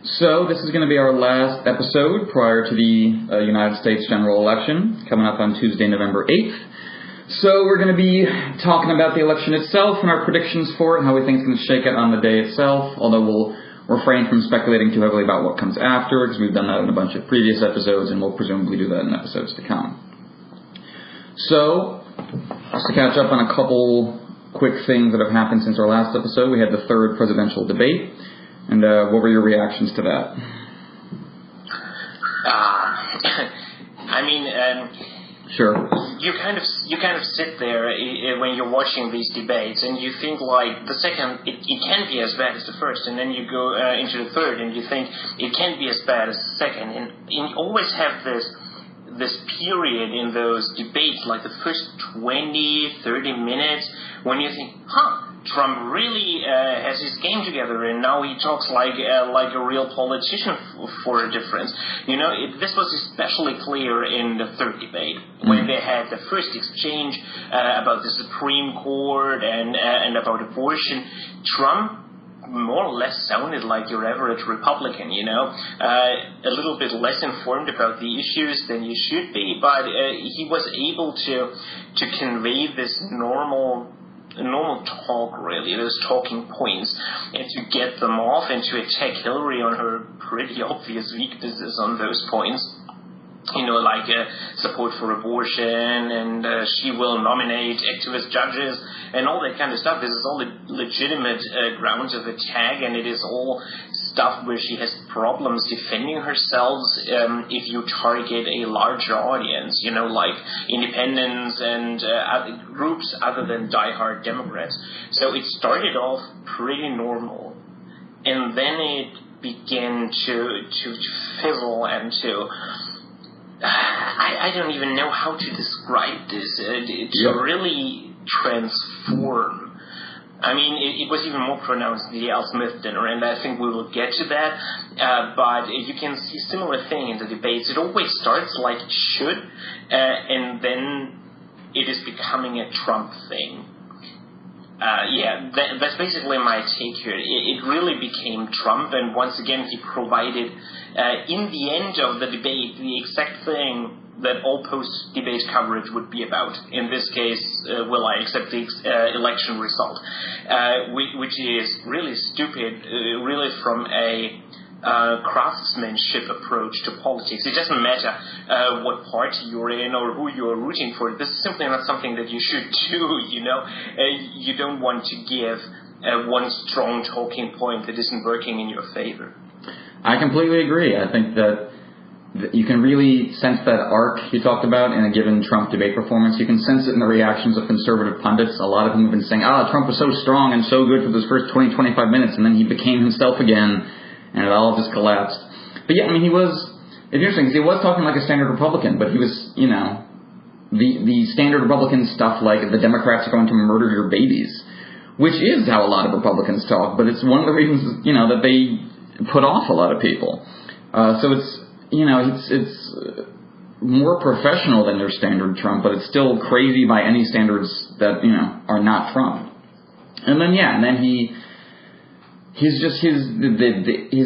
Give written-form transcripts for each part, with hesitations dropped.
So this is going to be our last episode prior to the United States general election coming up on Tuesday, November 8th. So we're going to be talking about the election itself and our predictions for it and how we think it's going to shake out on the day itself, although we'll refrain from speculating too heavily about what comes after, because we've done that in a bunch of previous episodes and we'll presumably do that in episodes to come. So, just to catch up on a couple quick things that have happened since our last episode, we had the third presidential debate. And what were your reactions to that? Sure. You kind of sit there when you're watching these debates, and you think like the second it can't be as bad as the first, and then you go into the third, and you think it can't be as bad as the second, and you always have this period in those debates, like the first 20, 30 minutes, when you think, Trump really has his game together, and now he talks like a real politician for a difference. You know, this was especially clear in the third debate, when they had the first exchange about the Supreme Court and about abortion. Trump more or less sounded like your average Republican, you know, a little bit less informed about the issues than you should be, but he was able to convey this normal talk, really, those talking points, and to get them off and to attack Hillary on her pretty obvious weaknesses on those points. You know, like support for abortion, and she will nominate activist judges, and all that kind of stuff. This is all legitimate grounds of attack, and it is all stuff where she has problems defending herself if you target a larger audience, you know, like independents and groups other than diehard Democrats. So it started off pretty normal, and then it began to fizzle and to... I don't even know how to describe this. To really transform. I mean, it was even more pronounced in the Al Smith dinner, and I think we will get to that. But you can see a similar thing in the debates. It always starts like it should, and then it is becoming a Trump thing. That's basically my take here. It really became Trump, and once again he provided, in the end of the debate, the exact thing that all post-debate coverage would be about. In this case, will I accept the election result? Which is really stupid, really from a craftsmanship approach to politics. It doesn't matter what party you're in or who you're rooting for. This is simply not something that you should do, you know. You don't want to give one strong talking point that isn't working in your favor. I completely agree. I think that you can really sense that arc you talked about in a given Trump debate performance. You can sense it in the reactions of conservative pundits. A lot of them have been saying, Trump was so strong and so good for those first 20, 25 minutes, and then he became himself again, and it all just collapsed. But yeah, I mean, it's interesting, because he was talking like a standard Republican, but he was, you know, the standard Republican stuff like the Democrats are going to murder your babies, which is how a lot of Republicans talk, but it's one of the reasons, you know, that they put off a lot of people. So it's, you know, it's more professional than their standard Trump, but it's still crazy by any standards that, you know, are not Trump. And then, his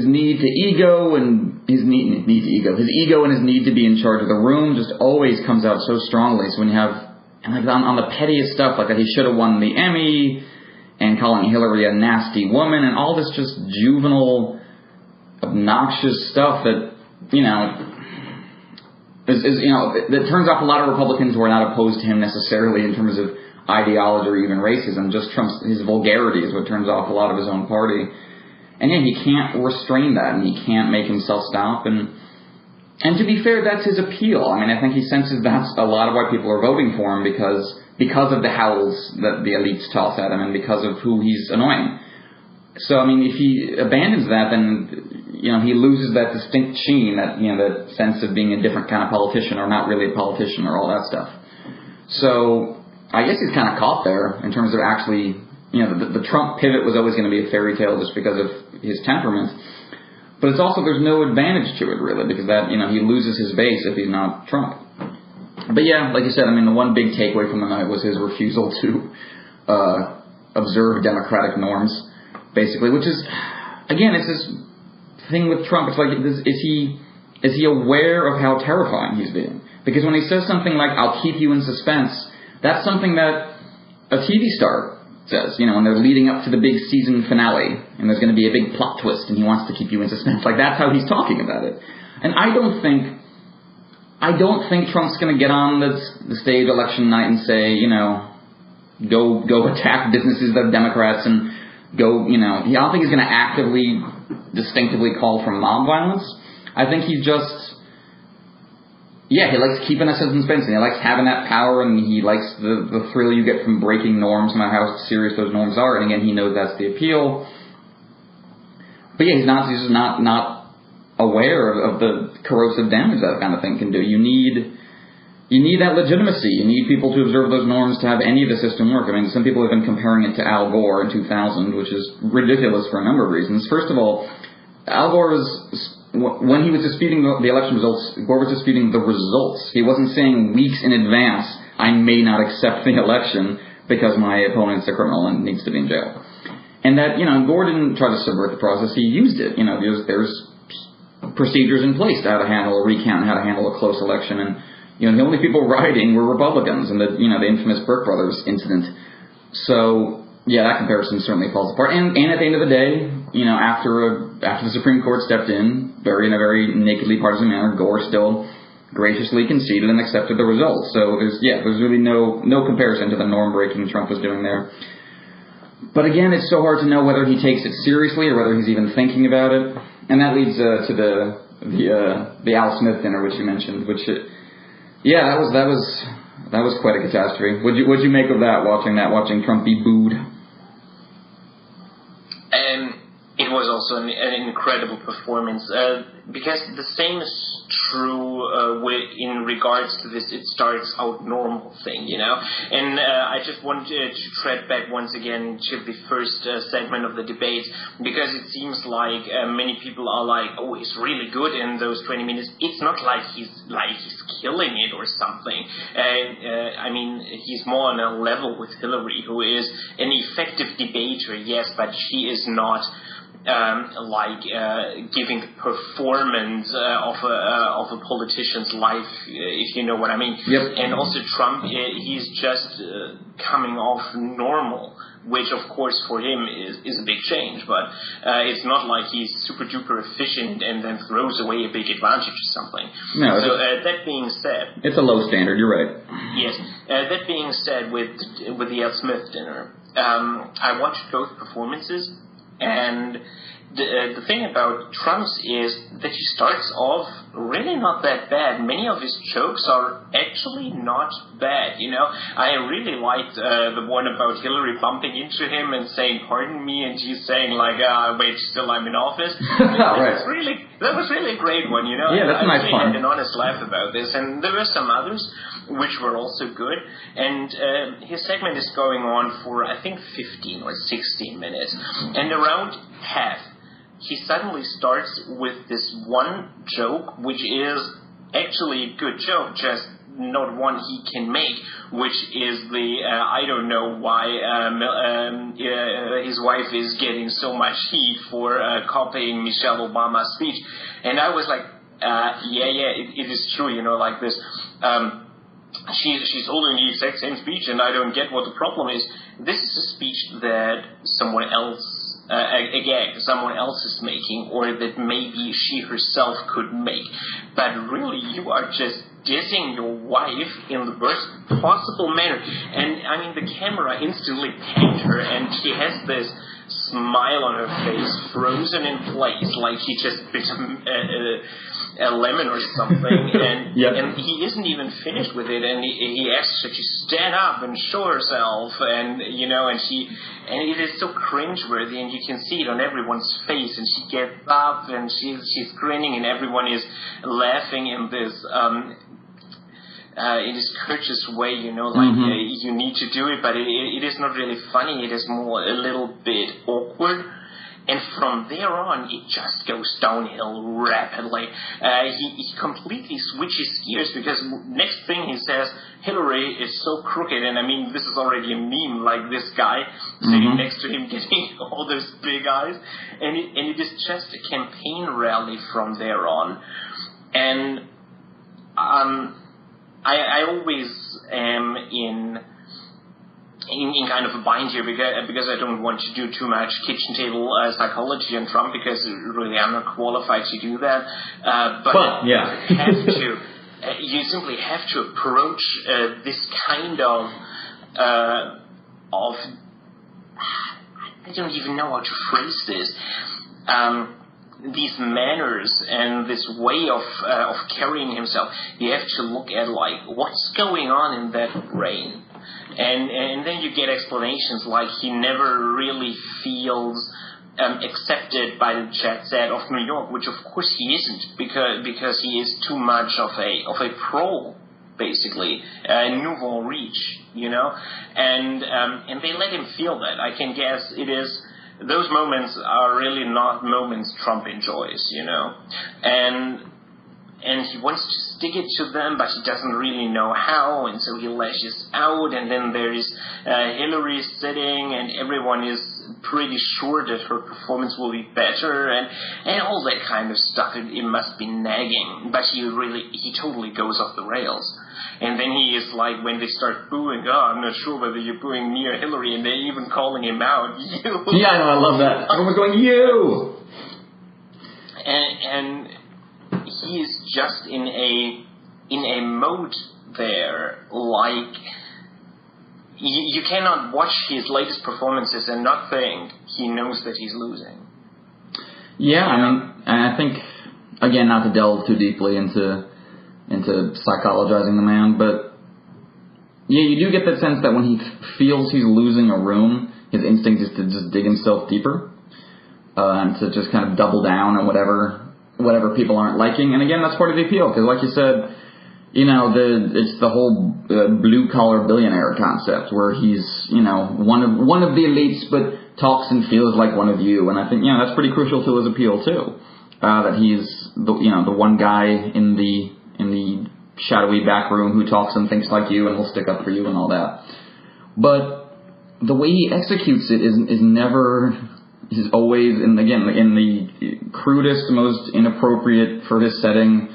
need to ego and his ego and his need to be in charge of the room just always comes out so strongly. So when you have, and like on the pettiest stuff, like that he should have won the Emmy, and calling Hillary a nasty woman, and all this just juvenile, obnoxious stuff that, you know, that turns off a lot of Republicans who are not opposed to him necessarily in terms of ideology or even racism. Just his vulgarity is what turns off a lot of his own party. And yeah, he can't restrain that, and he can't make himself stop. And to be fair, that's his appeal. I mean, I think he senses that's a lot of why people are voting for him, because of the howls that the elites toss at him and because of who he's annoying. So, I mean, if he abandons that, then, you know, he loses that distinct sheen, that, you know, that sense of being a different kind of politician or not really a politician or all that stuff. So, I guess he's kind of caught there in terms of actually, you know, the Trump pivot was always going to be a fairy tale just because of his temperament. But it's also, there's no advantage to it, really, because that, you know, he loses his base if he's not Trump. But yeah, like you said, I mean, the one big takeaway from the night was his refusal to observe democratic norms, basically, which is, again, it's this thing with Trump. It's like, is he aware of how terrifying he's being? Because when he says something like, I'll keep you in suspense, that's something that a TV star says, when they're leading up to the big season finale, and there's going to be a big plot twist, and he wants to keep you in suspense. Like, that's how he's talking about it. And I don't think Trump's going to get on the stage election night and say, go attack businesses that are Democrats and go, I don't think he's going to actively, distinctively call for mob violence. I think he's just, he likes keeping us in suspense, and he likes having that power, and he likes the thrill you get from breaking norms, no matter how serious those norms are. And again, he knows that's the appeal. But he's just not aware of the corrosive damage that kind of thing can do. You need that legitimacy. You need people to observe those norms to have any of the system work. I mean, some people have been comparing it to Al Gore in 2000, which is ridiculous for a number of reasons. First of all, Al Gore when he was disputing the election results, Gore was disputing the results. He wasn't saying weeks in advance, I may not accept the election because my opponent's a criminal and needs to be in jail. And that, Gore didn't try to subvert the process. He used it. There's procedures in place to how to handle a recount and how to handle a close election. And, the only people rioting were Republicans and the infamous Burke Brothers incident. So, that comparison certainly falls apart. And at the end of the day, after the Supreme Court stepped in, in a very nakedly partisan manner, Gore still graciously conceded and accepted the results. So there's really no comparison to the norm breaking Trump was doing there. But again, it's so hard to know whether he takes it seriously or whether he's even thinking about it. And that leads to the Al Smith dinner, which you mentioned, that was quite a catastrophe. What'd you make of that? Watching Trump be booed? It was also an incredible performance, because the same is true in regards to this it starts out normal thing, And I just wanted to tread back once again to the first segment of the debate, because it seems like many people are like, oh, he's really good in those 20 minutes. It's not like he's killing it or something. I mean, he's more on a level with Hillary, who is an effective debater, yes, but she is not giving performance of a politician's life, if you know what I mean. Yep. And also Trump, he's just coming off normal, which of course for him is a big change, but it's not like he's super duper efficient and then throws away a big advantage or something. No. So that being said, it's a low standard. You're right. Yes. That being said, with the Al Smith dinner, I watched both performances. And the thing about Trump's is that he starts off really not that bad. Many of his jokes are actually not bad, I really liked the one about Hillary bumping into him and saying, pardon me, and he's saying wait, still I'm in office. Right. That was really a great one, Yeah, that's a nice fun. I had an honest laugh about this, and there were some others which were also good, and his segment is going on for, I think, 15 or 16 minutes, and around half, he suddenly starts with this one joke, which is actually a good joke, just not one he can make, which is I don't know why his wife is getting so much heat for copying Michelle Obama's speech. And I was like, it is true, like this. She's holding the exact same speech, and I don't get what the problem is. This is a speech that someone else is making, or that maybe she herself could make. But really, you are just dissing your wife in the worst possible manner. And I mean, the camera instantly panned her, and she has this smile on her face, frozen in place, like she just bit a lemon or something, and yep. And he isn't even finished with it, and he asks her to stand up and show herself, and and it is so cringeworthy, and you can see it on everyone's face, and she gets up and she's grinning, and everyone is laughing in this courteous way, you need to do it, but it is not really funny. It is more a little bit awkward. And from there on, it just goes downhill rapidly. He completely switches gears because next thing he says, Hillary is so crooked. And I mean, this is already a meme, like this guy sitting next to him getting all those big eyes. And it is just a campaign rally from there on. And I always am in kind of a bind here because I don't want to do too much kitchen table psychology on Trump because really I'm not qualified to do that. But yeah, you simply have to approach this kind of I don't even know how to phrase this. These manners and this way of carrying himself. You have to look at like what's going on in that brain. And then you get explanations like he never really feels accepted by the jet set of New York, which of course he isn't because he is too much of a pro, basically, nouveau riche, you know, and they let him feel that. I can guess it is. Those moments are really not moments Trump enjoys, you know, and he wants to stick it to them, but he doesn't really know how, and so he lashes out, and then there is Hillary sitting, and everyone is pretty sure that her performance will be better, and all that kind of stuff. It must be nagging, but he totally goes off the rails. And then he is like, when they start booing, I'm not sure whether you're booing me or Hillary, and they're even calling him out, you. Yeah, I know, I love that. Everyone's going, you! And he is just in a mode there, like, you cannot watch his latest performances and not think he knows that he's losing. Yeah, I mean, and I think, again, not to delve too deeply into psychologizing the man, but yeah, you do get that sense that when he feels he's losing a room, his instinct is to just dig himself deeper, and to just kind of double down on whatever people aren't liking. And again, that's part of the appeal, because like you said, you know, it's the whole blue-collar billionaire concept, where he's, you know, one of the elites, but talks and feels like one of you. And I think, you know, that's pretty crucial to his appeal too, that he's the one guy in the shadowy back room who talks and thinks like you and will stick up for you and all that. But the way he executes it is always, and again, in the crudest, most inappropriate for his setting,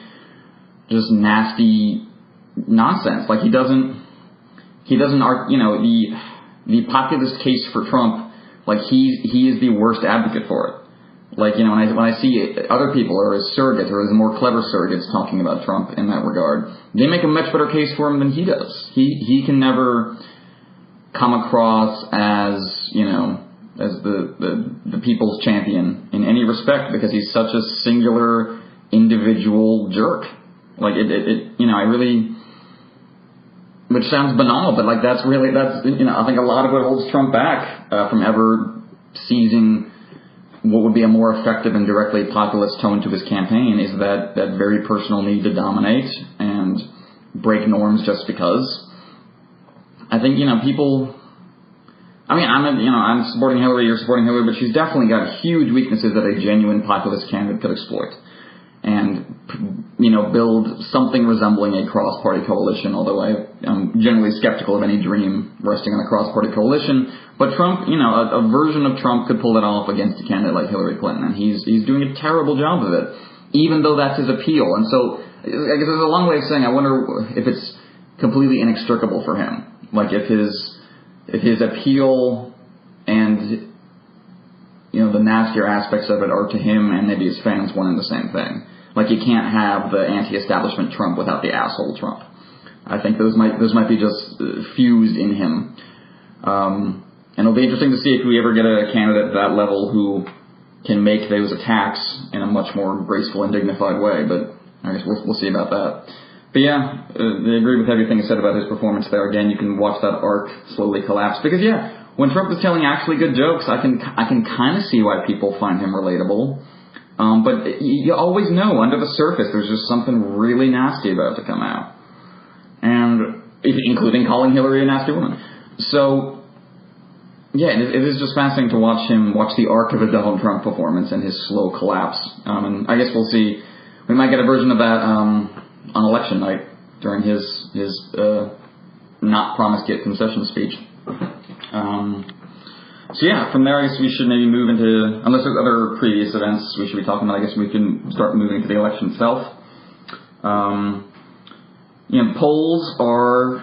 just nasty nonsense. Like he doesn't, you know, the populist case for Trump, like he is the worst advocate for it. Like, you know, when I see other people or as surrogates or as more clever surrogates talking about Trump in that regard, they make a much better case for him than he does. He can never come across as, you know, as the people's champion in any respect, because he's such a singular individual jerk. Like it you know, I really, which sounds banal, but like that's you know, I think a lot of what holds Trump back from ever seizing what would be a more effective and directly populist tone to his campaign is that very personal need to dominate and break norms just because. I think, you know, people, I mean, I'm supporting Hillary, you're supporting Hillary, but she's definitely got huge weaknesses that a genuine populist candidate could exploit. And, you know, build something resembling a cross-party coalition, although I'm generally skeptical of any dream resting on a cross-party coalition. But Trump, you know, a version of Trump could pull it off against a candidate like Hillary Clinton, and he's doing a terrible job of it, even though that's his appeal. And so, I guess there's a long way of saying, I wonder if it's completely inextricable for him. Like, if his appeal and, you know, the nastier aspects of it are to him and maybe his fans one and the same thing. Like, you can't have the anti-establishment Trump without the asshole Trump. I think those might be just fused in him. And it'll be interesting to see if we ever get a candidate at that level who can make those attacks in a much more graceful and dignified way. But I guess we'll see about that. But yeah, I agree with everything said about his performance there. Again, you can watch that arc slowly collapse. Because yeah, when Trump is telling actually good jokes, I can kind of see why people find him relatable. But you always know under the surface there's just something really nasty about to come out, and including calling Hillary a nasty woman. So Yeah, it is just fascinating to watch the arc of the Donald Trump performance and his slow collapse. And I guess we'll see. We might get a version of that on election night during his not promised yet concession speech. So yeah, from there I guess we should maybe move into, unless there's other previous events we should be talking about, I guess we can start moving to the election itself. Polls are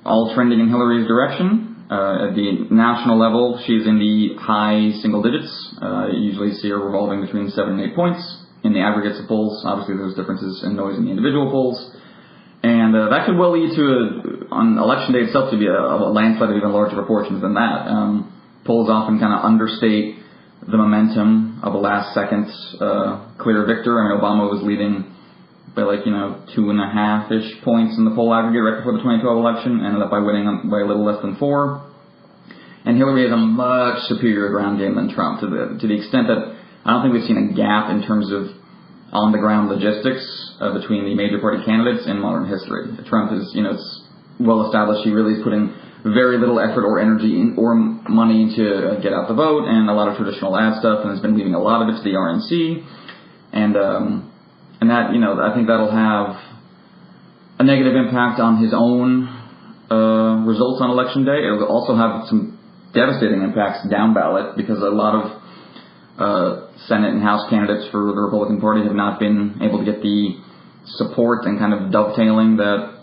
all trending in Hillary's direction. At the national level, she's in the high single digits. You usually see her revolving between 7 and 8 points in the aggregates of polls. Obviously, there's differences in noise in the individual polls. And that could well lead to, on election day itself, to be a landslide of even larger proportions than that. Polls often kind of understate the momentum of a last-second clear victor. I mean, Obama was leading by 2.5-ish points in the poll aggregate right before the 2012 election, ended up by winning by a little less than 4. And Hillary has a much superior ground game than Trump, to the extent that I don't think we've seen a gap in terms of on-the-ground logistics between the major party candidates in modern history. Trump is, it's well established he really is putting very little effort or energy or money to get out the vote, and a lot of traditional ad stuff, and has been leaving a lot of it to the RNC. And that, I think that'll have a negative impact on his own results on election day. It'll also have some devastating impacts down ballot, because a lot of Senate and House candidates for the Republican Party have not been able to get the support and kind of dovetailing that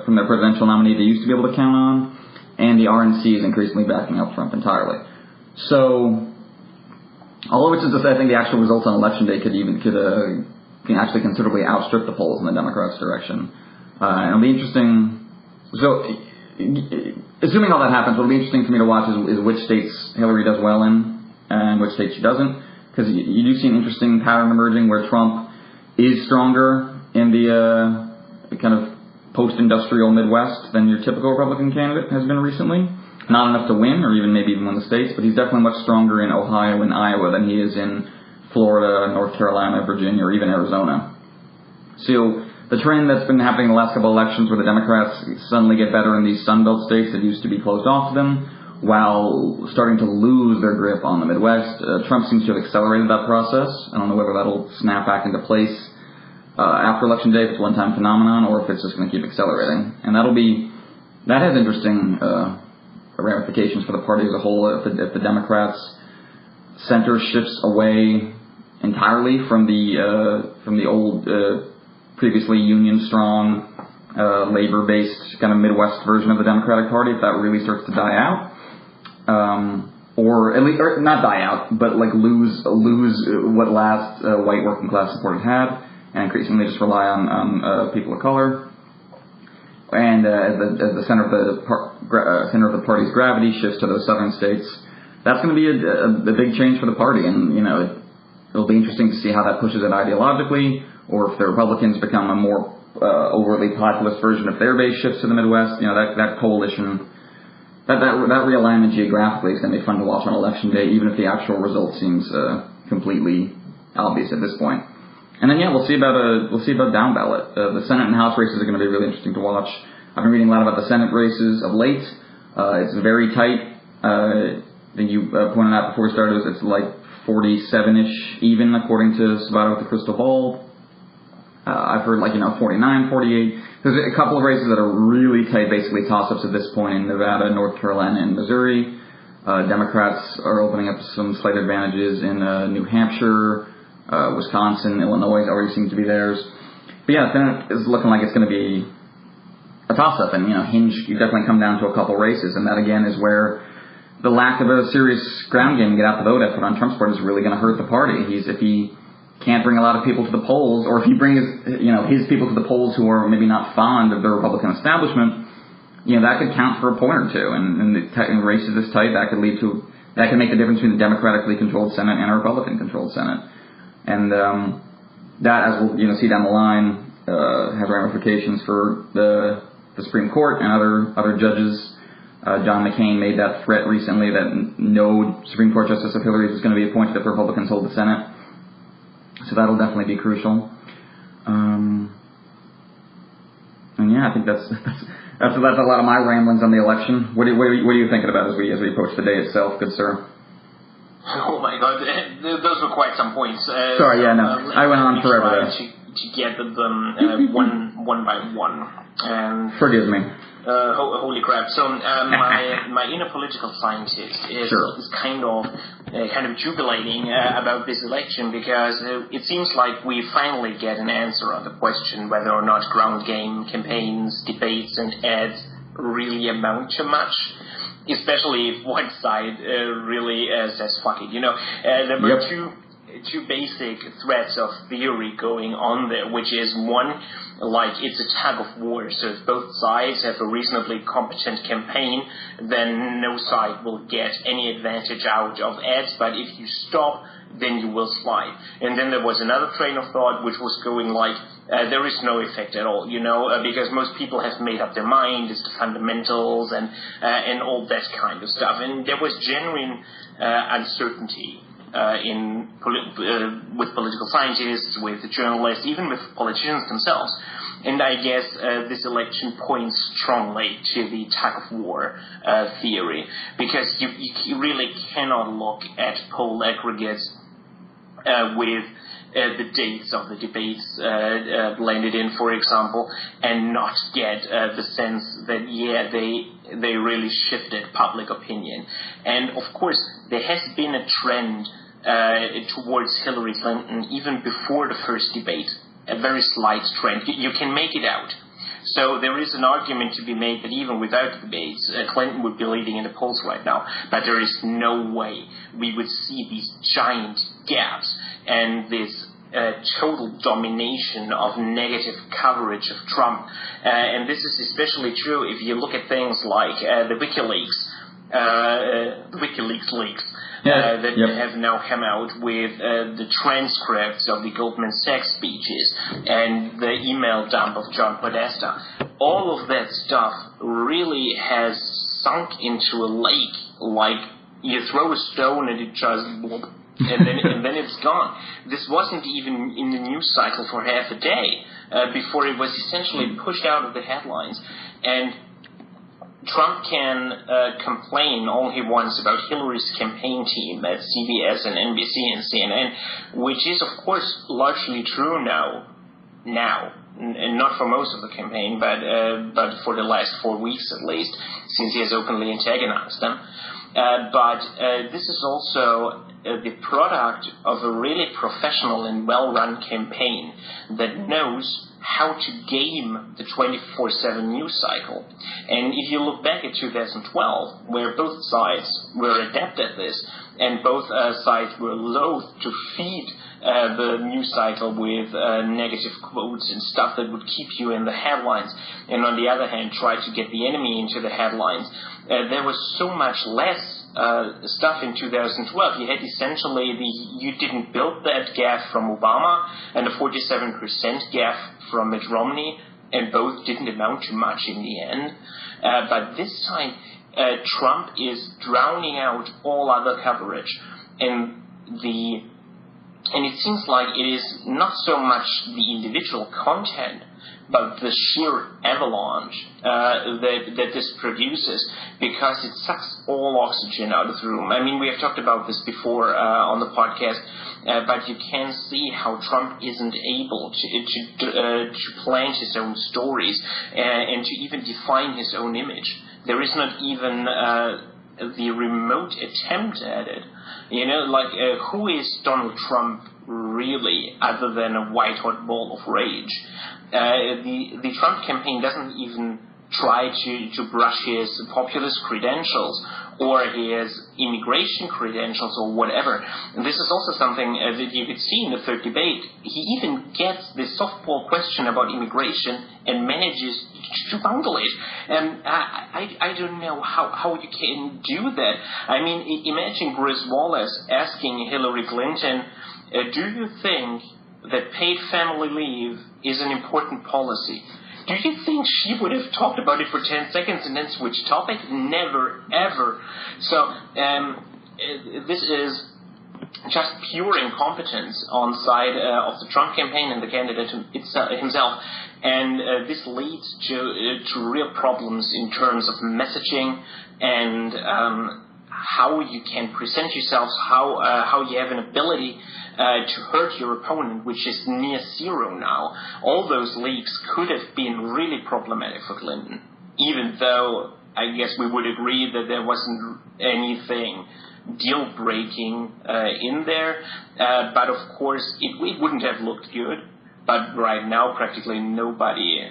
from their presidential nominee they used to be able to count on, and the RNC is increasingly backing up Trump entirely. So, all of which is to say, I think the actual results on election day can actually considerably outstrip the polls in the Democrats' direction. And it'll be interesting. So, assuming all that happens, what'll be interesting for me to watch is which states Hillary does well in and which states she doesn't. Because you do see an interesting pattern emerging where Trump is stronger in the kind of post-industrial Midwest than your typical Republican candidate has been recently. Not enough to win, or maybe even win the states, but he's definitely much stronger in Ohio and Iowa than he is in Florida, North Carolina, Virginia, or even Arizona. So the trend that's been happening in the last couple of elections, where the Democrats suddenly get better in these Sun Belt states that used to be closed off to them, while starting to lose their grip on the Midwest. Trump seems to have accelerated that process. I don't know whether that'll snap back into place after Election Day, if it's a one-time phenomenon, or if it's just going to keep accelerating. And that has interesting ramifications for the party as a whole. If the Democrats' center shifts away entirely from the old, previously union-strong, labor-based kind of Midwest version of the Democratic Party, if that really starts to die out, or at least, or not die out, but lose what last white working class support it had, and increasingly just rely on people of color. And as the center of the party's gravity shifts to those southern states, that's going to be a big change for the party. And it'll be interesting to see how that pushes it ideologically, or if the Republicans become a more overtly populist version of their base shifts to the Midwest. That coalition, that realignment geographically is going to be fun to watch on Election Day, even if the actual result seems completely obvious at this point. And then we'll see about down ballot. The Senate and House races are going to be really interesting to watch. I've been reading a lot about the Senate races of late. It's very tight. I think you pointed out before we started, it's 47-ish even according to Sabato with the crystal ball. I've heard 49, 48. There's a couple of races that are really tight, basically toss-ups at this point in Nevada, North Carolina, and Missouri. Democrats are opening up some slight advantages in New Hampshire. Wisconsin, Illinois already seem to be theirs. But Senate is looking like it's going to be a toss-up, and you definitely come down to a couple races, and that again is where the lack of a serious ground game to get out the vote effort on Trump's part is really going to hurt the party. If he can't bring a lot of people to the polls, or if he brings his people to the polls who are maybe not fond of the Republican establishment, that could count for a point or two, and races this tight, that could make the difference between the Democratically controlled Senate and a Republican controlled Senate. And that, as we'll see down the line, has ramifications for the Supreme Court and other judges. John McCain made that threat recently that no Supreme Court justice of Hillary's is going to be appointed if the Republicans hold the Senate. So that'll definitely be crucial. And I think that's That's a lot of my ramblings on the election. What are you thinking about as we approach the day itself, good sir? Oh my God, those were quite some points. Sorry, yeah, no, I went on forever there. To get them one by one. And forgive me. Holy crap! So my inner political scientist is kind of jubilating about this election because it seems like we finally get an answer on the question whether or not ground game campaigns, debates, and ads really amount to much. Especially if one side really says fuck it. There were two basic threads of theory going on there, which is one, like it's a tug of war. So if both sides have a reasonably competent campaign, then no side will get any advantage out of ads. But if you stop, then you will slide. And then there was another train of thought which was going like, there is no effect at all, because most people have made up their mind as to fundamentals and all that kind of stuff. And there was genuine uncertainty with political scientists, with the journalists, even with politicians themselves. And I guess this election points strongly to the tug of war theory, because you really cannot look at poll aggregates with the dates of the debates blended in, for example, and not get the sense that, they really shifted public opinion. And, of course, there has been a trend towards Hillary Clinton even before the first debate, a very slight trend. You can make it out. So there is an argument to be made that even without the debates, Clinton would be leading in the polls right now. But there is no way we would see these giant gaps and this total domination of negative coverage of Trump. And this is especially true if you look at things like the WikiLeaks leaks. That have now come out with the transcripts of the Goldman Sachs speeches and the email dump of John Podesta. All of that stuff really has sunk into a lake, like you throw a stone and it just and then it's gone. This wasn't even in the news cycle for half a day before it was essentially pushed out of the headlines. And Trump can complain all he wants about Hillary's campaign team at CBS and NBC and CNN, which is, of course, largely true now, and not for most of the campaign, but for the last 4 weeks at least, since he has openly antagonized them. But this is also the product of a really professional and well-run campaign that knows how to game the 24/7 news cycle. And if you look back at 2012, where both sides were adept at this, and both sides were loath to feed the news cycle with negative quotes and stuff that would keep you in the headlines, and on the other hand, try to get the enemy into the headlines, there was so much less stuff in 2012. You had essentially you didn't build that gaffe from Obama and a 47% gaffe from Mitt Romney, and both didn't amount to much in the end. But this time, Trump is drowning out all other coverage, and it seems like it is not so much the individual content, but the sheer avalanche that this produces, because it sucks all oxygen out of the room. I mean, we have talked about this before on the podcast, but you can see how Trump isn't able to plant his own stories and to even define his own image. There is not even the remote attempt at it. Who is Donald Trump really, other than a white-hot ball of rage? The Trump campaign doesn't even try to brush his populist credentials or his immigration credentials or whatever. And this is also something that you could see in the third debate. He even gets the softball question about immigration and manages to bungle it. And I don't know how you can do that. I mean, imagine Bruce Wallace asking Hillary Clinton, do you think that paid family leave is an important policy? Do you think she would have talked about it for 10 seconds and then switched topic? Never, ever. So this is just pure incompetence on side of the Trump campaign and the candidate himself. And this leads to real problems in terms of messaging and how you can present yourselves, how you have an ability to hurt your opponent, which is near zero now. All those leaks could have been really problematic for Clinton, even though I guess we would agree that there wasn't anything deal-breaking in there. But of course, it wouldn't have looked good. But right now, practically nobody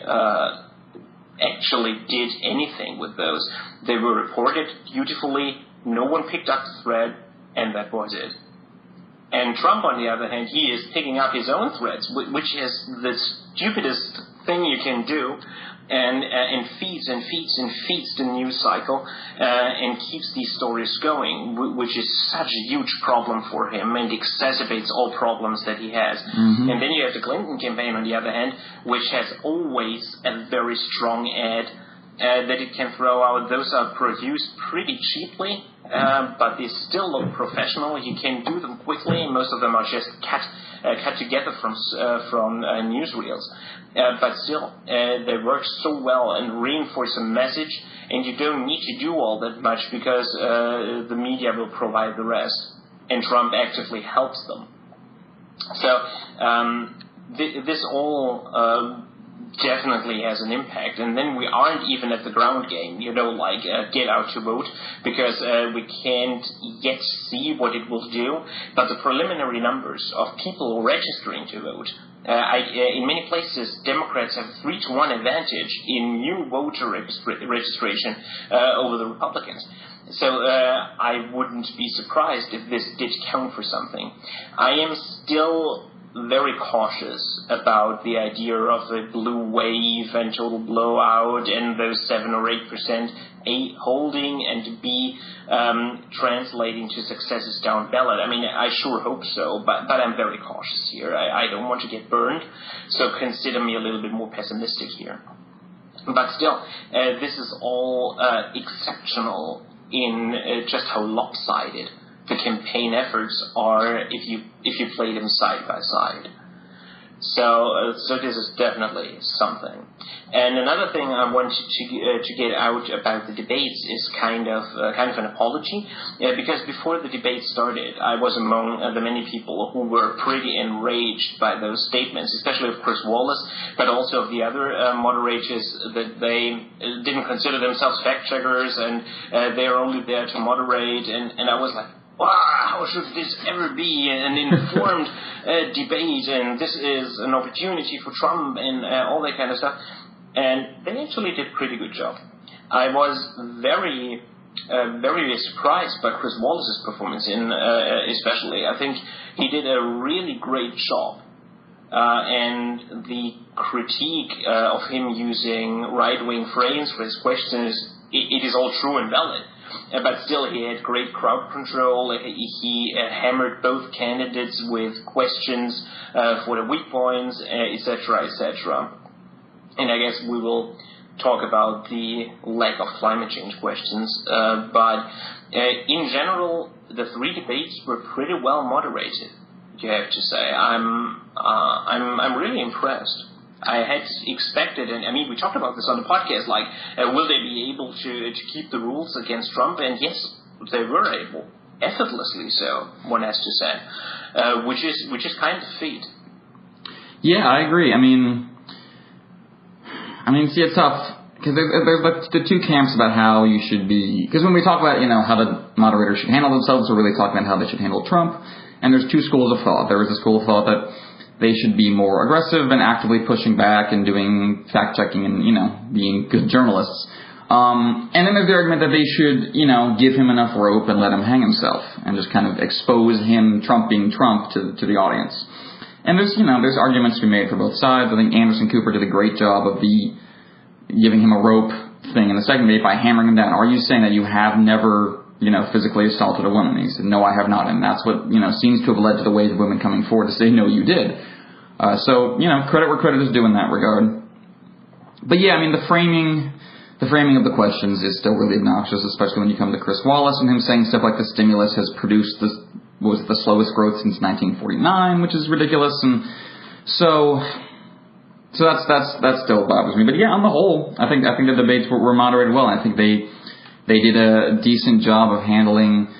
actually did anything with those. They were reported beautifully. No one picked up the thread, and that was it. And Trump, on the other hand, he is picking up his own threads, which is the stupidest thing you can do, and feeds and feeds and feeds the news cycle, and keeps these stories going, which is such a huge problem for him and exacerbates all problems that he has. Mm-hmm. And then you have the Clinton campaign, on the other hand, which has always a very strong ad that it can throw out. Those are produced pretty cheaply, but they still look professional. You can do them quickly, and most of them are just cut together from newsreels. But still, they work so well and reinforce a message, and you don't need to do all that much because the media will provide the rest, and Trump actively helps them. So this all definitely has an impact, and then we aren't even at the ground game, like get out to vote, because we can't yet see what it will do, but the preliminary numbers of people registering to vote, in many places Democrats have a 3-to-1 advantage in new voter registration over the Republicans. So I wouldn't be surprised if this did count for something. I am still very cautious about the idea of a blue wave and total blowout and those 7 or 8% A, holding, and B, translating to successes down ballot. I mean, I sure hope so, but I'm very cautious here. I don't want to get burned, so consider me a little bit more pessimistic here. But still, this is all exceptional in just how lopsided the campaign efforts are if you play them side by side. So this is definitely something. And another thing I wanted to get out about the debates is kind of an apology, because before the debate started, I was among the many people who were pretty enraged by those statements, especially of Chris Wallace, but also of the other moderators, that they didn't consider themselves fact checkers and they are only there to moderate, and I was like, wow, how should this ever be an informed debate, and this is an opportunity for Trump and all that kind of stuff. And they actually did a pretty good job. I was very, very surprised by Chris Wallace's performance, especially. I think he did a really great job. And the critique of him using right-wing frames for his questions, it is all true and valid. But still, he had great crowd control. He hammered both candidates with questions for the weak points, etc., etc. And I guess we will talk about the lack of climate change questions. But in general, the 3 debates were pretty well moderated, you have to say. I'm really impressed. I had expected, and I mean, we talked about this on the podcast, like, will they be able to keep the rules against Trump? And yes, they were able, effortlessly so, one has to say, which is kind of a feat. Yeah, I agree. I mean, see, it's tough, because there's the 2 camps about how you should be, because when we talk about, how the moderators should handle themselves, we're really talking about how they should handle Trump, and there's 2 schools of thought. There was a school of thought that they should be more aggressive and actively pushing back and doing fact-checking and, being good journalists. And then there's the argument that they should, give him enough rope and let him hang himself and just kind of expose him, Trump being Trump, to the audience. And there's arguments to be made for both sides. I think Anderson Cooper did a great job of giving him a rope thing in the second debate by hammering him down. Are you saying that you have never, physically assaulted a woman? And he said, no, I have not. And that's what, seems to have led to the wave of women coming forward to say, no, you did. So, credit where credit is due in that regard. But yeah, I mean, the framing of the questions is still really obnoxious, especially when you come to Chris Wallace and him saying stuff like the stimulus has produced the was the slowest growth since 1949, which is ridiculous. And so that still bothers me. But yeah, on the whole, I think the debates were moderated well. I think they did a decent job of handling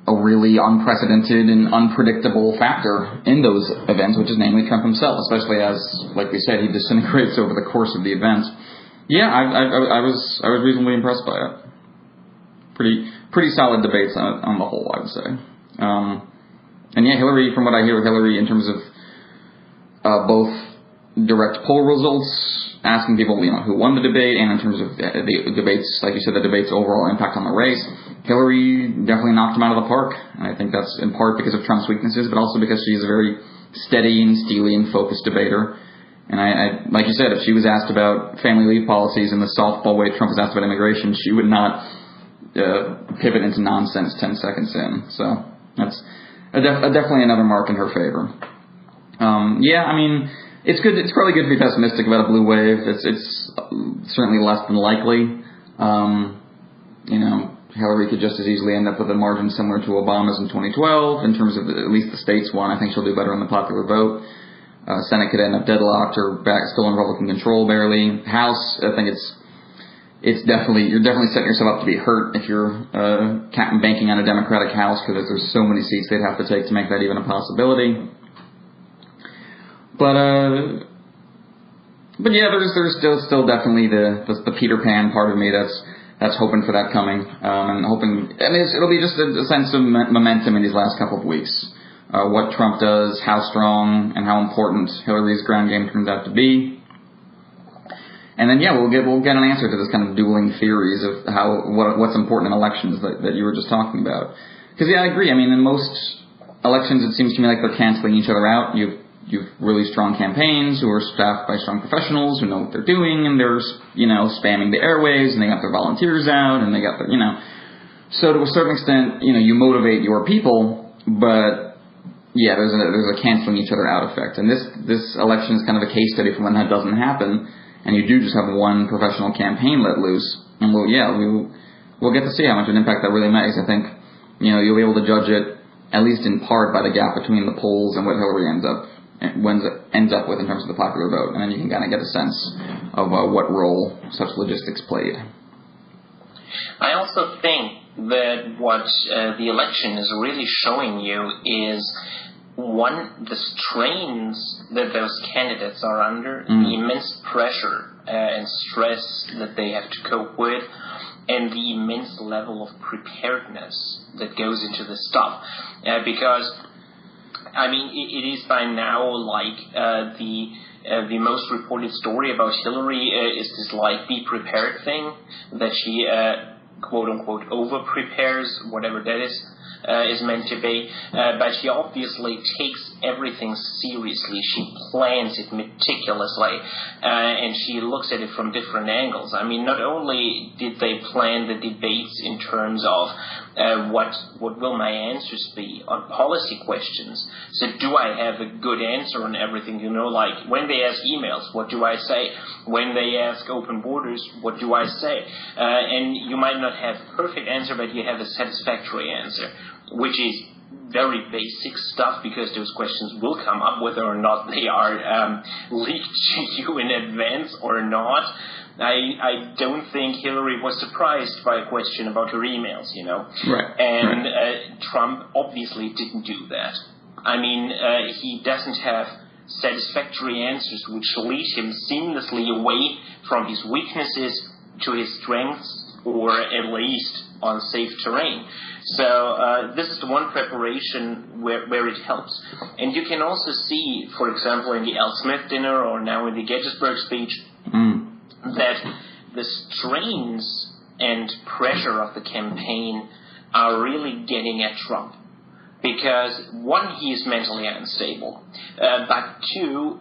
a really unprecedented and unpredictable factor in those events, which is namely Trump himself, especially as, like we said, he disintegrates over the course of the event. Yeah, I was reasonably impressed by it. Pretty solid debates on the whole, I would say. And yeah, Hillary, from what I hear, Hillary, in terms of both direct poll results, asking people, who won the debate, and in terms of the debates, like you said, the debate's overall impact on the race, Hillary definitely knocked him out of the park. And I think that's in part because of Trump's weaknesses, but also because she's a very steady and steely and focused debater. And I like you said, if she was asked about family leave policies in the softball way Trump was asked about immigration, she would not pivot into nonsense 10 seconds in. So that's definitely another mark in her favor. Yeah, I mean, it's good. It's probably good to be pessimistic about a blue wave. It's certainly less than likely. Hillary could just as easily end up with a margin similar to Obama's in 2012 in terms of at least the states won. I think she'll do better on the popular vote. Senate could end up deadlocked or still in Republican control barely. House, I think you're definitely setting yourself up to be hurt if you're banking on a Democratic House, because there's so many seats they'd have to take to make that even a possibility. But yeah, there's still definitely the Peter Pan part of me that's hoping for that coming, and hoping. I mean, it'll be just a sense of momentum in these last couple of weeks. What Trump does, how strong and how important Hillary's ground game turns out to be, and then we'll get an answer to this kind of dueling theories of what's important in elections that you were just talking about. Because I agree. I mean, in most elections, it seems to me like they're canceling each other out. You've really strong campaigns who are staffed by strong professionals who know what they're doing, and they're spamming the airwaves, and they got their volunteers out, and they got their So to a certain extent, you motivate your people, but yeah, there's a canceling each other out effect, and this election is kind of a case study for when that doesn't happen, and you do just have one professional campaign let loose, and we'll get to see how much of an impact that really makes. I think you'll be able to judge it at least in part by the gap between the polls and what Hillary ends up with in terms of the popular vote, and then you can kind of get a sense of what role such logistics played. I also think that what the election is really showing you is, one, the strains that those candidates are under, the immense pressure and stress that they have to cope with, and the immense level of preparedness that goes into this stuff. Because, I mean, it is by now like the most reported story about Hillary is this be prepared thing that she quote unquote over prepares, whatever that is meant to be, but she obviously takes everything seriously. She plans it meticulously, and she looks at it from different angles. I mean, not only did they plan the debates in terms of what will my answers be on policy questions, so do I have a good answer on everything, like when they ask emails, what do I say? When they ask open borders, what do I say? And you might not have a perfect answer, but you have a satisfactory answer, which is very basic stuff, because those questions will come up whether or not they are leaked to you in advance or not. I don't think Hillary was surprised by a question about her emails, Right. And Trump obviously didn't do that. I mean, he doesn't have satisfactory answers which lead him seamlessly away from his weaknesses to his strengths, or at least on safe terrain. So this is the one preparation where it helps. And you can also see, for example, in the Al Smith dinner or now in the Gettysburg speech, that the strains and pressure of the campaign are really getting at Trump. Because, one, he is mentally unstable, but two,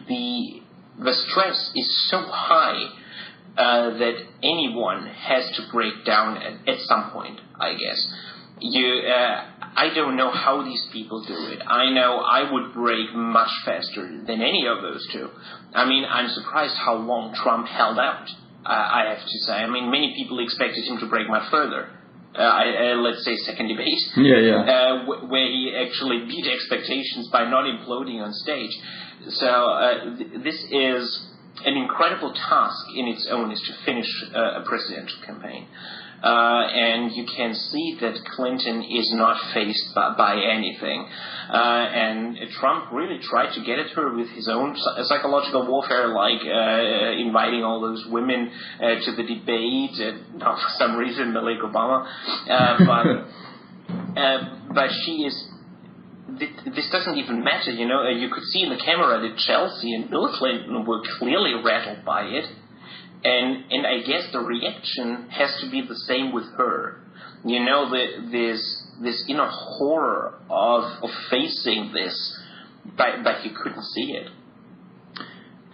the stress is so high that anyone has to break down at some point, I guess. I don't know how these people do it. I know I would break much faster than any of those two. I mean, I'm surprised how long Trump held out, I have to say. I mean, many people expected him to break much further. let's say, second debate. Where he actually beat expectations by not imploding on stage. So this is an incredible task in its own, is to finish a presidential campaign. And you can see that Clinton is not faced by anything. And Trump really tried to get at her with his own psychological warfare, like inviting all those women to the debate, not for some reason Barack Obama. But she is... This doesn't even matter, you know. You could see in the camera that Chelsea and Bill Clinton were clearly rattled by it. And I guess the reaction has to be the same with her. You know, this inner horror of facing this, but you couldn't see it.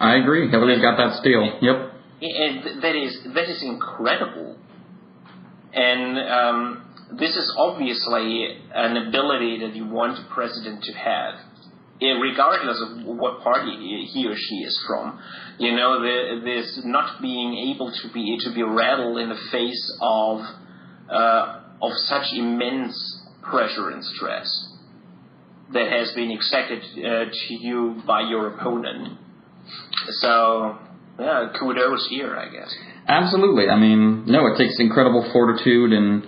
I agree. Everybody's got that steel. Yep. And that is incredible. And this is obviously an ability that you want a president to have, regardless of what party he or she is from. You know, this not being able to be rattled in the face of such immense pressure and stress that has been exacted to you by your opponent. So, yeah, kudos here, I guess. Absolutely. I mean, no, it takes incredible fortitude and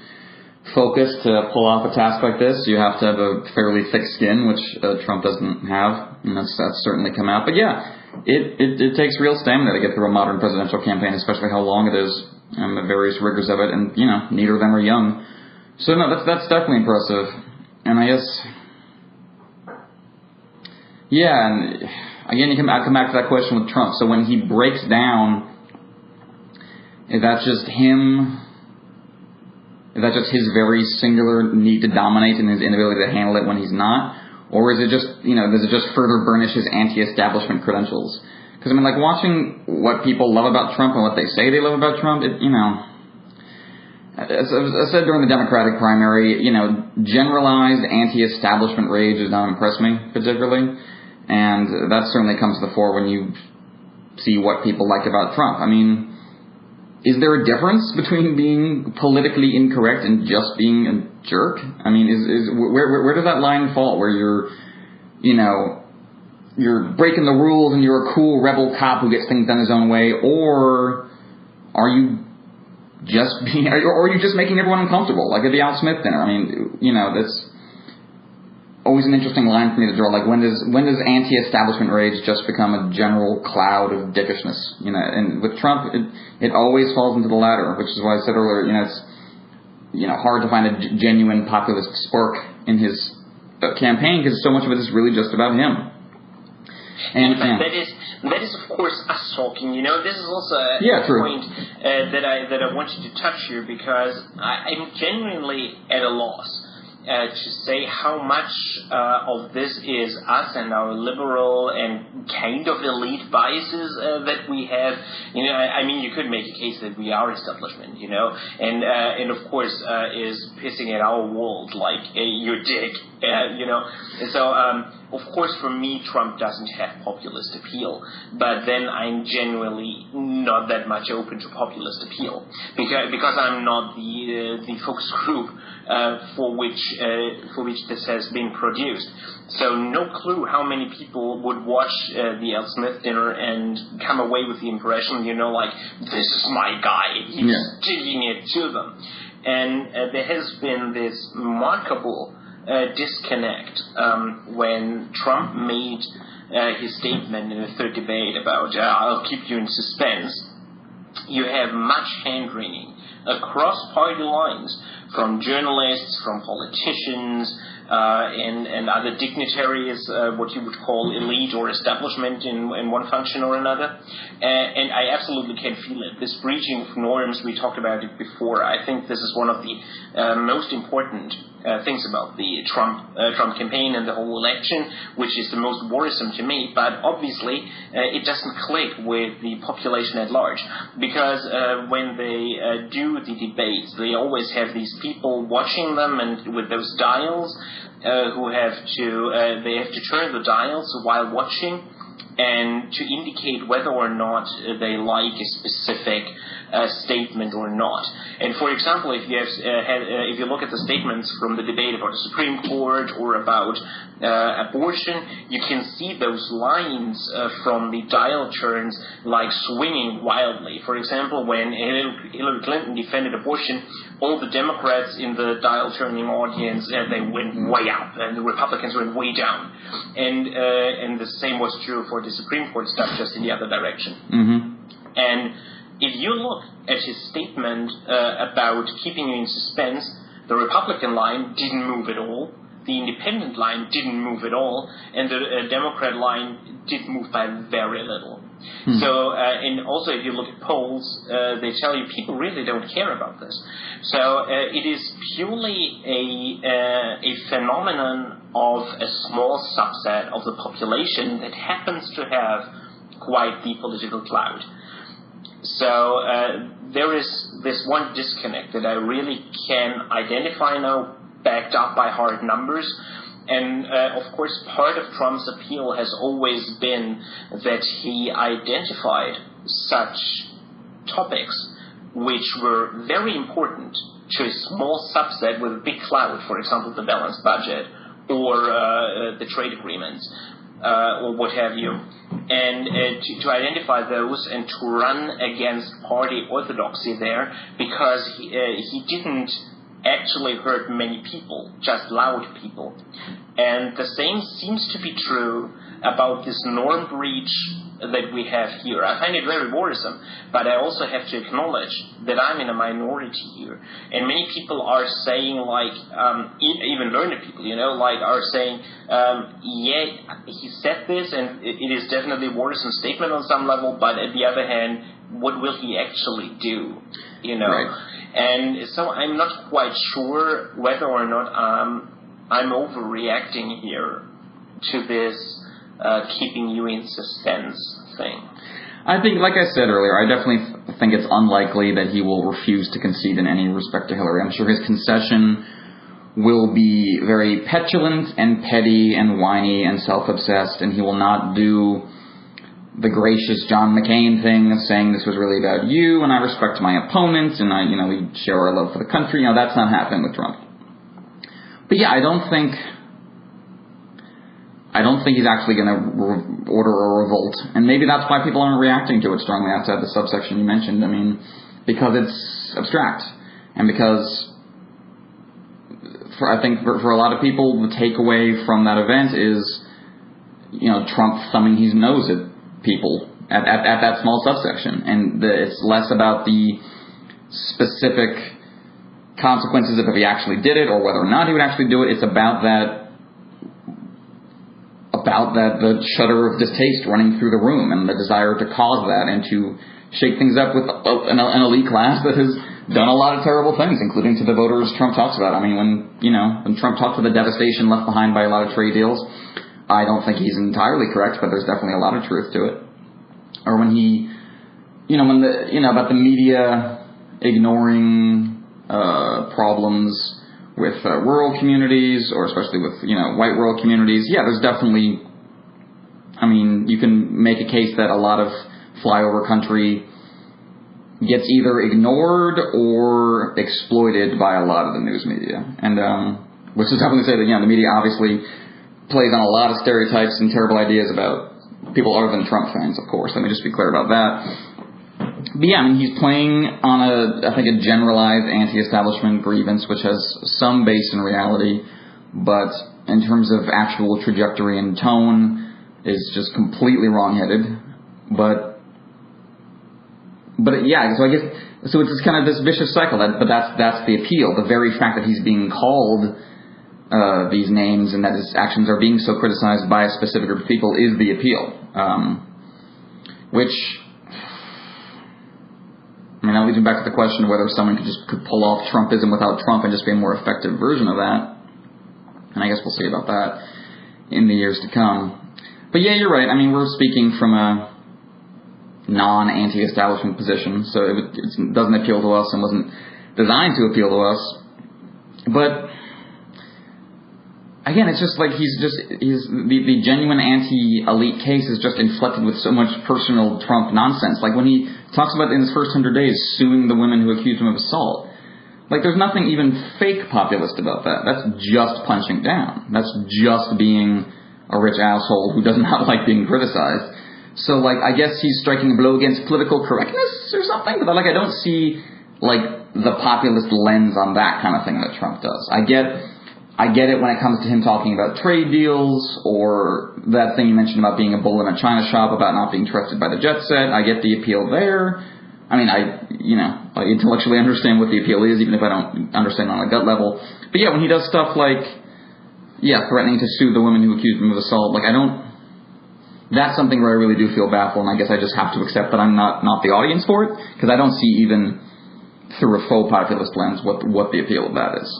focus to pull off a task like this. You have to have a fairly thick skin, which Trump doesn't have, and that's certainly come out. But yeah, it takes real stamina to get through a modern presidential campaign, especially how long it is and the various rigors of it. And you know, neither of them are young, so no, that's definitely impressive. And I guess, yeah, and again, I come back to that question with Trump. So when he breaks down, is that just him? Is that just his very singular need to dominate and his inability to handle it when he's not? Or is it just, you know, does it just further burnish his anti-establishment credentials? Because, I mean, like, watching what people love about Trump and what they say they love about Trump, it, you know, as I said during the Democratic primary, you know, generalized anti-establishment rage does not impress me particularly. And that certainly comes to the fore when you see what people like about Trump. I mean, is there a difference between being politically incorrect and just being a jerk? I mean, where does that line fall? Where you're, you know, you're breaking the rules and you're a cool rebel cop who gets things done his own way, or are you just being, or are you just making everyone uncomfortable, like at the Al Smith dinner? I mean, you know, that's always an interesting line for me to draw. Like, when does anti-establishment rage just become a general cloud of dickishness? You know, and with Trump, it always falls into the latter, which is why I said earlier, you know, it's, you know, hard to find a genuine populist spark in his campaign, because so much of it is really just about him. And that is of course us talking. You know, this is also a point that I wanted to touch here, because I'm genuinely at a loss to say how much of this is us and our liberal and kind of elite biases that we have. You know, I mean, you could make a case that we are establishment, you know, and of course is pissing at our world like your dick, you know. So of course, for me, Trump doesn't have populist appeal, but then I'm genuinely not that much open to populist appeal, because I'm not the focus group for which this has been produced. So no clue how many people would watch the Al Smith dinner and come away with the impression, you know, like, this is my guy, he's digging it to them. And there has been this remarkable disconnect when Trump made his statement in the third debate about I'll keep you in suspense. You have much hand-wringing across party lines, from journalists, from politicians, and other dignitaries, what you would call elite or establishment in one function or another. And I absolutely can feel it. This breaching of norms, we talked about it before. I think this is one of the most important things about the Trump campaign and the whole election, which is the most worrisome to me. But obviously, it doesn't click with the population at large, because when they do the debates, they always have these people watching them, and with those dials, who have to turn the dials while watching. and to indicate whether or not they like a specific statement or not. And for example, if you if you look at the statements from the debate about the Supreme Court or about abortion, you can see those lines from the dial turns like swinging wildly. For example, when Hillary Clinton defended abortion, all the Democrats in the dial turning audience, they went way up, and the Republicans went way down. And the same was true for the Supreme Court stuff, just in the other direction. Mm-hmm. And if you look at his statement about keeping you in suspense, the Republican line didn't move at all, the independent line didn't move at all, and the Democrat line did move by very little. So, and also if you look at polls, they tell you people really don't care about this. So it is purely a phenomenon of a small subset of the population that happens to have quite the political clout. So there is this one disconnect that I really can identify now, backed up by hard numbers. And of course, part of Trump's appeal has always been that he identified such topics which were very important to a small subset with a big clout, for example, the balanced budget or the trade agreements. Or what have you, and to identify those and to run against party orthodoxy there, because he didn't actually hurt many people, just loud people. And the same seems to be true about this norm breach that we have here. I find it very worrisome, but I also have to acknowledge that I'm in a minority here. And many people are saying, like, even learned people, like, are saying, yeah, he said this, and it is definitely a worrisome statement on some level, but at the other hand, what will he actually do? Right. And so I'm not quite sure whether or not I'm overreacting here to this keeping you in suspense thing. I think, like I said earlier, I definitely think it's unlikely that he will refuse to concede in any respect to Hillary. I'm sure his concession will be very petulant and petty and whiny and self-obsessed, and he will not do the gracious John McCain thing of saying this was really about you, and I respect my opponents, and we share our love for the country. That's not happening with Trump. But yeah, I don't think he's actually going to order a revolt. And maybe that's why people aren't reacting to it strongly outside the subsection you mentioned. I mean, because it's abstract. And because I think for a lot of people, the takeaway from that event is, Trump thumbing his nose at people at that small subsection. And it's less about the specific consequences of if he actually did it or whether or not he would actually do it. It's about the shudder of distaste running through the room and the desire to cause that and to shake things up with an elite class that has done a lot of terrible things, including to the voters Trump talks about. I mean, when Trump talks about the devastation left behind by a lot of trade deals, I don't think he's entirely correct, but there's definitely a lot of truth to it. Or when he, about the media ignoring problems with rural communities, or especially with, white rural communities. Yeah, there's definitely, you can make a case that a lot of flyover country gets either ignored or exploited by a lot of the news media. And, which is definitely to say that, the media obviously plays on a lot of stereotypes and terrible ideas about people other than Trump fans, of course. Let me just be clear about that. But yeah, he's playing on a generalized anti-establishment grievance, which has some base in reality, but in terms of actual trajectory and tone, is just completely wrong-headed. But yeah, so I guess it's just kind of this vicious cycle. But that's the appeal. The very fact that he's being called these names and that his actions are being so criticized by a specific group of people is the appeal, which. That leads me back to the question of whether someone could pull off Trumpism without Trump and just be a more effective version of that. And I guess we'll see about that in the years to come. But yeah, you're right. We're speaking from a non-anti-establishment position, so it doesn't appeal to us and wasn't designed to appeal to us. But again, it's just like the genuine anti-elite case is just inflected with so much personal Trump nonsense. Like when he talks about in his first 100 days suing the women who accused him of assault. Like there's nothing even fake populist about that. That's just punching down. That's just being a rich asshole who does not like being criticized. So like I guess he's striking a blow against political correctness or something, but like I don't see like the populist lens on that kind of thing that Trump does. I get it when it comes to him talking about trade deals or that thing you mentioned about being a bull in a china shop, about not being trusted by the jet set. I get the appeal there. I mean, I intellectually understand what the appeal is, even if I don't understand on a gut level. But yeah, when he does stuff like, threatening to sue the women who accused him of assault, like that's something where I really do feel baffled, and I guess I just have to accept that I'm not the audience for it, because I don't see even through a faux populist lens what the appeal of that is.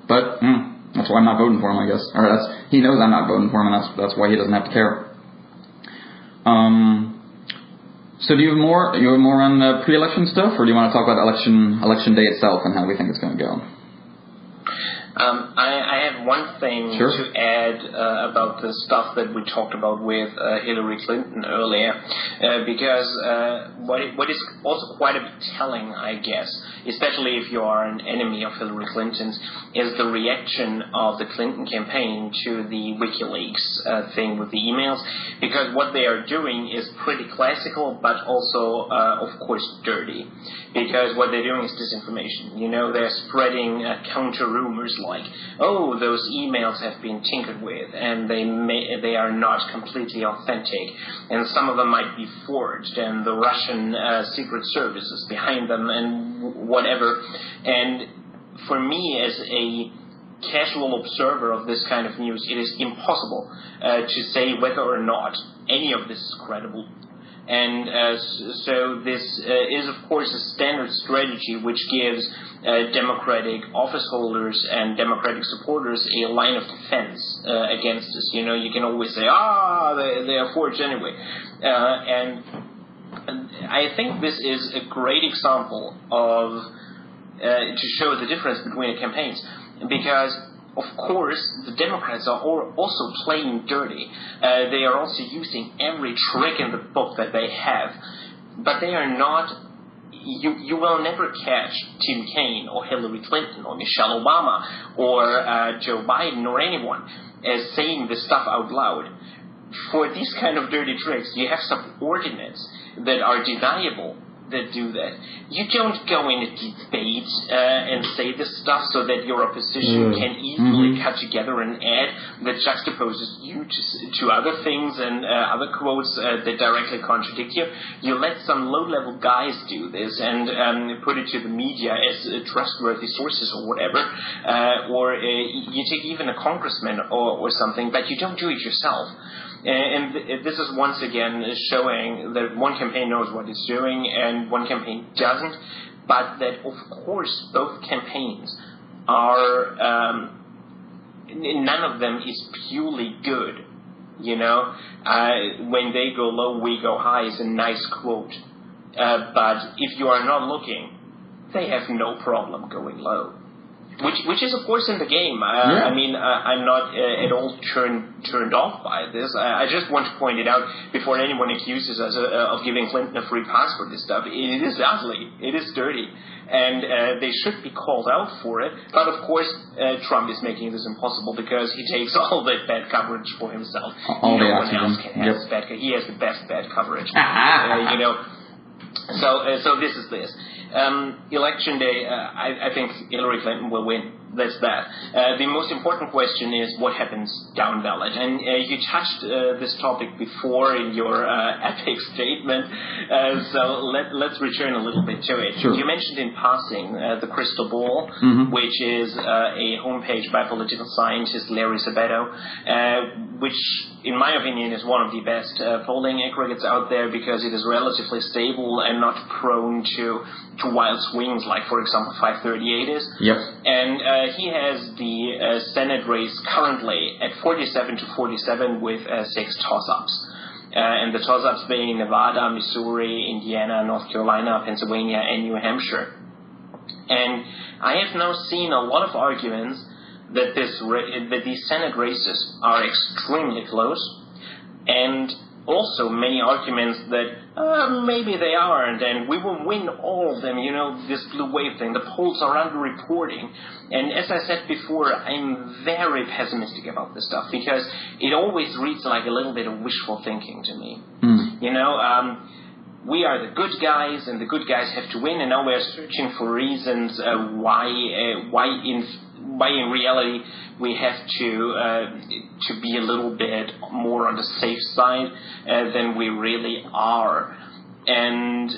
But that's why I'm not voting for him, I guess. Or he knows I'm not voting for him, and that's why he doesn't have to care. So do you have more on the pre-election stuff, or do you want to talk about election day itself and how we think it's going to go? I have one thing to add about the stuff that we talked about with Hillary Clinton earlier, because what is also quite a bit telling, I guess, especially if you are an enemy of Hillary Clinton's, is the reaction of the Clinton campaign to the WikiLeaks thing with the emails, because what they are doing is pretty classical, but also, of course, dirty, because what they're doing is disinformation. They're spreading counter rumors like, oh, those emails have been tinkered with, and they are not completely authentic, and some of them might be forged, and the Russian Secret Service is behind them, and whatever. And for me, as a casual observer of this kind of news, it is impossible to say whether or not any of this is credible. And so this is, of course, a standard strategy which gives Democratic office holders and Democratic supporters a line of defense against this. You can always say, they are forged anyway. And I think this is a great example of to show the difference between the campaigns, because of course, the Democrats are also playing dirty. They are also using every trick in the book that they have. But they are not... You will never catch Tim Kaine or Hillary Clinton or Michelle Obama or Joe Biden or anyone as saying this stuff out loud. For these kind of dirty tricks, you have subordinates that are deniable that do that. You don't go in a debate and say this stuff so that your opposition can easily cut together an ad that juxtaposes you to other things and other quotes that directly contradict you. You let some low-level guys do this and put it to the media as trustworthy sources or whatever, or you take even a congressman or something, but you don't do it yourself. And this is once again showing that one campaign knows what it's doing and one campaign doesn't, but that, of course, both campaigns are, none of them is purely good. When they go low, we go high is a nice quote. But if you are not looking, they have no problem going low. Which is, of course, in the game. I mean, I'm not at all turned off by this. I just want to point it out before anyone accuses us of giving Clinton a free pass for this stuff. It is ugly. It is dirty. And they should be called out for it. But, of course, Trump is making this impossible because he takes all that bad coverage for himself. No one else can have this bad coverage. He has the best bad coverage. So this is this. Election day, I think Hillary Clinton will win. That's that. The most important question is what happens down ballot. And you touched this topic before in your epic statement, so let's return a little bit to it. Sure. You mentioned in passing the Crystal Ball, which is a homepage by political scientist Larry Sabato, which, in my opinion, is one of the best polling aggregates out there because it is relatively stable and not prone to wild swings like, for example, 538 is. Yep. And he has the Senate race currently at 47-47 with 6 toss-ups. And the toss-ups being Nevada, Missouri, Indiana, North Carolina, Pennsylvania, and New Hampshire. And I have now seen a lot of arguments that these Senate races are extremely close, and also many arguments that maybe they aren't, and we will win all of them, this blue wave thing. The polls are underreporting. And as I said before, I'm very pessimistic about this stuff, because it always reads like a little bit of wishful thinking to me. We are the good guys, and the good guys have to win, and now we're searching for reasons why in reality we have to be a little bit more on the safe side than we really are. And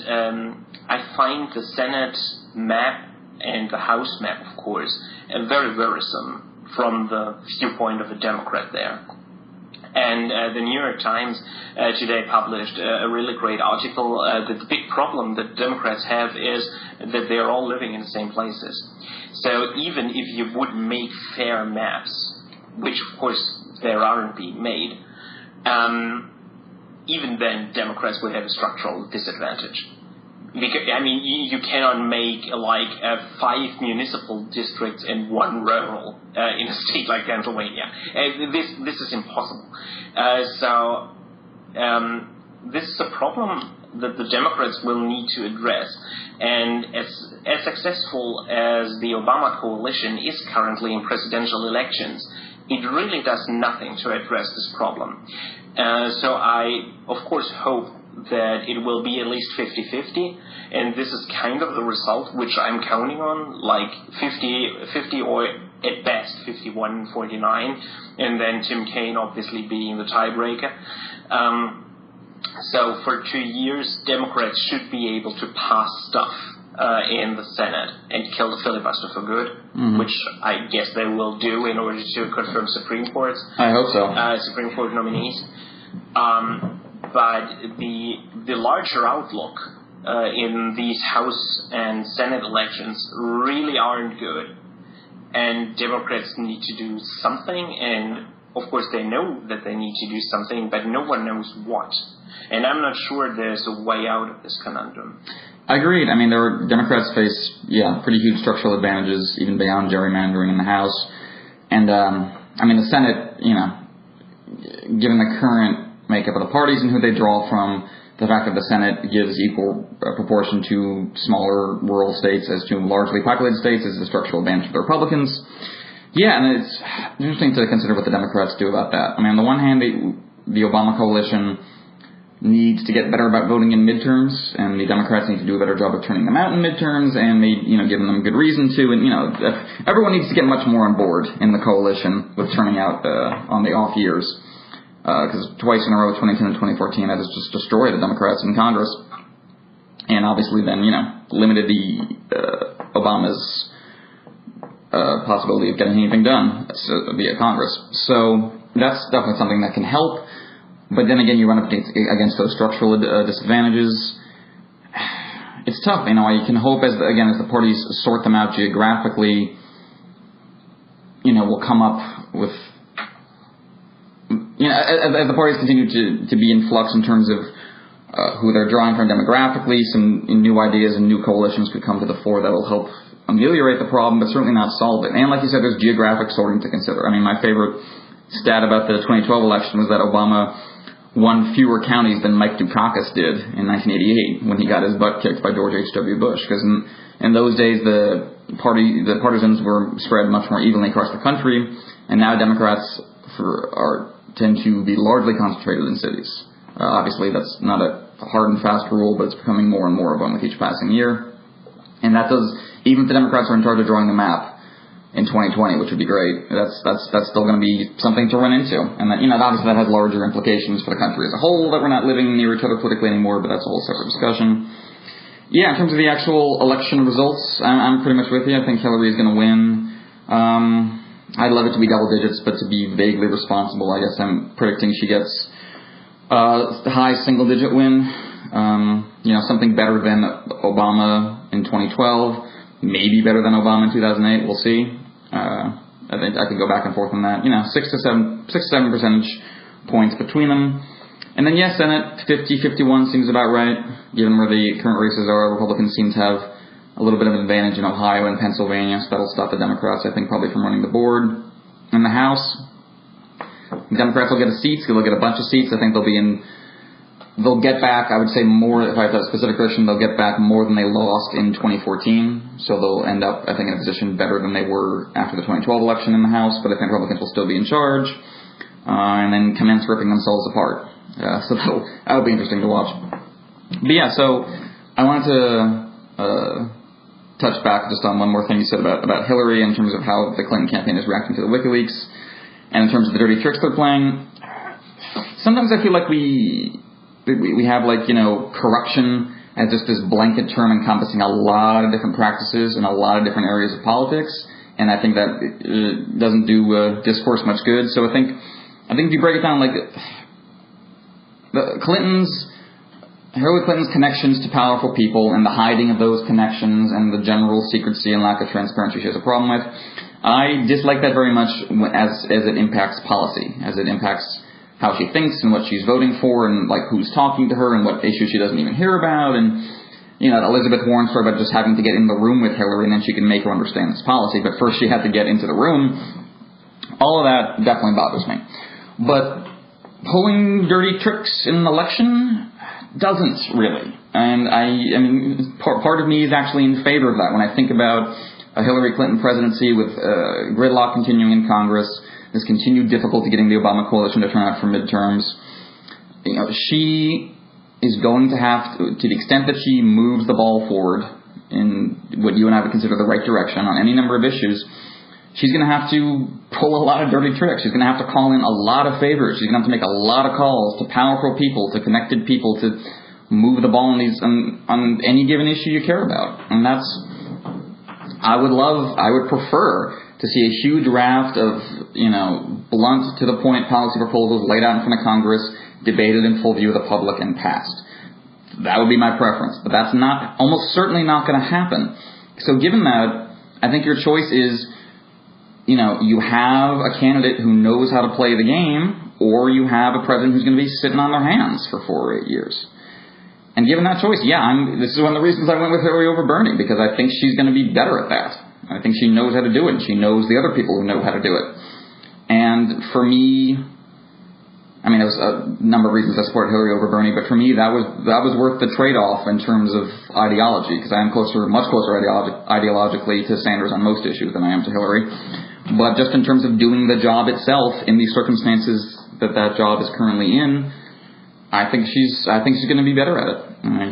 I find the Senate map and the House map, of course, very worrisome from the viewpoint of a Democrat there. And the New York Times today published a really great article that the big problem that Democrats have is that they're all living in the same places. So even if you would make fair maps, which of course there aren't being made, even then Democrats would have a structural disadvantage. Because, you cannot make 5 municipal districts and 1 rural in a state like Pennsylvania. This is impossible. So this is a problem that the Democrats will need to address. And as successful as the Obama coalition is currently in presidential elections, it really does nothing to address this problem. So I, of course, hope that it will be at least 50-50, and this is kind of the result which I'm counting on, like 50 or at best 51-49, and then Tim Kaine obviously being the tiebreaker. So for 2 years, Democrats should be able to pass stuff in the Senate and kill the filibuster for good, which I guess they will do in order to confirm Supreme Courts. I hope so. Supreme Court nominees. But the larger outlook in these House and Senate elections really aren't good. And Democrats need to do something, and of course they know that they need to do something, but no one knows what. And I'm not sure there's a way out of this conundrum. Agreed. Democrats face, pretty huge structural advantages, even beyond gerrymandering in the House. And, the Senate, given the current makeup of the parties and who they draw from, the fact that the Senate gives equal proportion to smaller rural states as to largely populated states is a structural advantage for the Republicans. Yeah, and it's interesting to consider what the Democrats do about that. On the one hand, the Obama coalition needs to get better about voting in midterms, and the Democrats need to do a better job of turning them out in midterms, and giving them good reason to, and everyone needs to get much more on board in the coalition with turning out on the off years. Because twice in a row, 2010 and 2014, that has just destroyed the Democrats in Congress. And obviously then, limited Obama's possibility of getting anything done via Congress. So that's definitely something that can help. But then again, you run up against those structural disadvantages. It's tough. I can hope as the parties sort them out geographically, we'll come up with... as the parties continue to be in flux in terms of who they're drawing from demographically, some new ideas and new coalitions could come to the fore that will help ameliorate the problem, but certainly not solve it. And like you said, there's geographic sorting to consider. My favorite stat about the 2012 election was that Obama won fewer counties than Mike Dukakis did in 1988 when he got his butt kicked by George H.W. Bush, because in those days the partisans were spread much more evenly across the country, and now Democrats tend to be largely concentrated in cities. Obviously, that's not a hard and fast rule, but it's becoming more and more of one with each passing year. And that does, even if the Democrats are in charge of drawing the map in 2020, which would be great, that's still going to be something to run into. And that, obviously that has larger implications for the country as a whole, that we're not living near each other politically anymore, but that's a whole separate discussion. Yeah, in terms of the actual election results, I'm pretty much with you. I think Hillary is going to win. I'd love it to be double digits, but to be vaguely responsible, I guess I'm predicting she gets a high single-digit win. Something better than Obama in 2012, maybe better than Obama in 2008. We'll see. I think I could go back and forth on that. 6 to 7 percentage points between them. And then, Senate 50-51 seems about right, given where the current races are. Republicans seem to have a little bit of an advantage in Ohio and Pennsylvania, so that'll stop the Democrats, I think, probably from running the board. In the House, the Democrats will get a seat, they'll get a bunch of seats. I think they'll get back, I would say more, if I have that specific question, they'll get back more than they lost in 2014. So they'll end up, I think, in a position better than they were after the 2012 election in the House, but I think Republicans will still be in charge, and then commence ripping themselves apart. So that'll be interesting to watch. But yeah, so I wanted to touch back just on one more thing you said about Hillary in terms of how the Clinton campaign is reacting to the WikiLeaks, and in terms of the dirty tricks they're playing. Sometimes I feel like we have, like, corruption as just this blanket term encompassing a lot of different practices in a lot of different areas of politics, and I think that doesn't do discourse much good. So I think if you break it down, like, Hillary Clinton's connections to powerful people and the hiding of those connections and the general secrecy and lack of transparency she has a problem with, I dislike that very much as it impacts policy, as it impacts how she thinks and what she's voting for and, like, who's talking to her and what issues she doesn't even hear about. And, Elizabeth Warren story about just having to get in the room with Hillary and then she can make her understand this policy, but first she had to get into the room. All of that definitely bothers me. But pulling dirty tricks in an election doesn't really. And I mean, part of me is actually in favor of that. When I think about a Hillary Clinton presidency with gridlock continuing in Congress, this continued difficulty getting the Obama coalition to turn out for midterms, she is going to have to the extent that she moves the ball forward in what you and I would consider the right direction on any number of issues, she's going to have to pull a lot of dirty tricks. She's going to have to call in a lot of favors. She's going to have to make a lot of calls to powerful people, to connected people, to move the ball on any given issue you care about. And I would prefer to see a huge raft of, blunt to the point policy proposals laid out in front of Congress, debated in full view of the public and passed. That would be my preference. But that's almost certainly not going to happen. So given that, I think your choice is, you have a candidate who knows how to play the game, or you have a president who's going to be sitting on their hands for 4 or 8 years. And given that choice, this is one of the reasons I went with Hillary over Bernie, because I think she's going to be better at that. I think she knows how to do it, and she knows the other people who know how to do it. And for me, there's a number of reasons I support Hillary over Bernie, but for me, that was worth the trade-off in terms of ideology, because I am much closer ideologically to Sanders on most issues than I am to Hillary. But just in terms of doing the job itself in these circumstances that job is currently in, I think she's going to be better at it. And I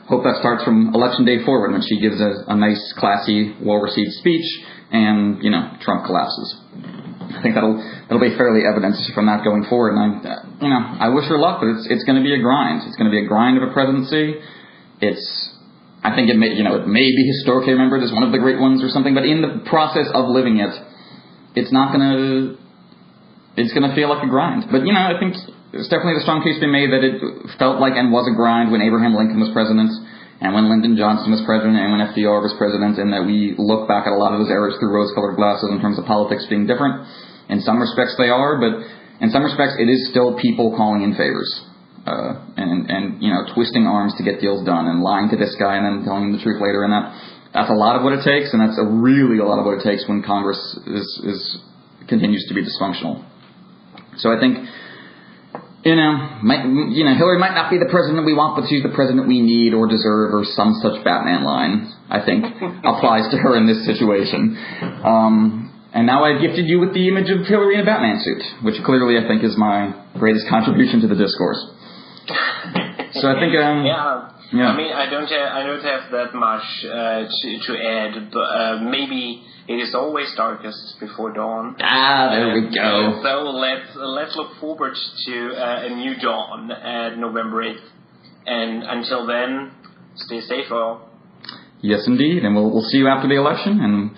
hope that starts from election day forward when she gives a nice, classy, well-received speech and, Trump collapses. I think that'll be fairly evident from that going forward. And I wish her luck, but it's going to be a grind. It's going to be a grind of a presidency. I think it may be historically remembered as one of the great ones or something, but in the process of living it, it's going to feel like a grind. But, I think there's definitely a strong case to be made that it felt like and was a grind when Abraham Lincoln was president, and when Lyndon Johnson was president, and when FDR was president, and that we look back at a lot of those eras through rose-colored glasses in terms of politics being different. In some respects they are, but in some respects it is still people calling in favors, and twisting arms to get deals done, and lying to this guy and then telling him the truth later, and that's a lot of what it takes, and that's really a lot of what it takes when Congress continues to be dysfunctional. So I think, Hillary might not be the president we want, but she's the president we need or deserve, or some such Batman line, I think, applies to her in this situation. And now I've gifted you with the image of Hillary in a Batman suit, which clearly I think is my greatest contribution to the discourse. So I think, Yeah. I don't have that much to add, but maybe it is always darkest before dawn. There we go. So let's look forward to a new dawn at November 8th. And until then, stay safe, all. Yes, indeed. And we'll see you after the election and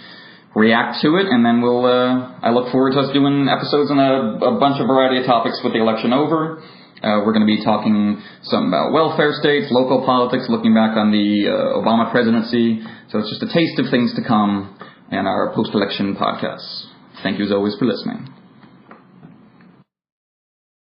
react to it. And then I look forward to us doing episodes on a bunch of variety of topics with the election over. We're going to be talking some about welfare states, local politics, looking back on the Obama presidency. So it's just a taste of things to come in our post-election podcasts. Thank you as always for listening.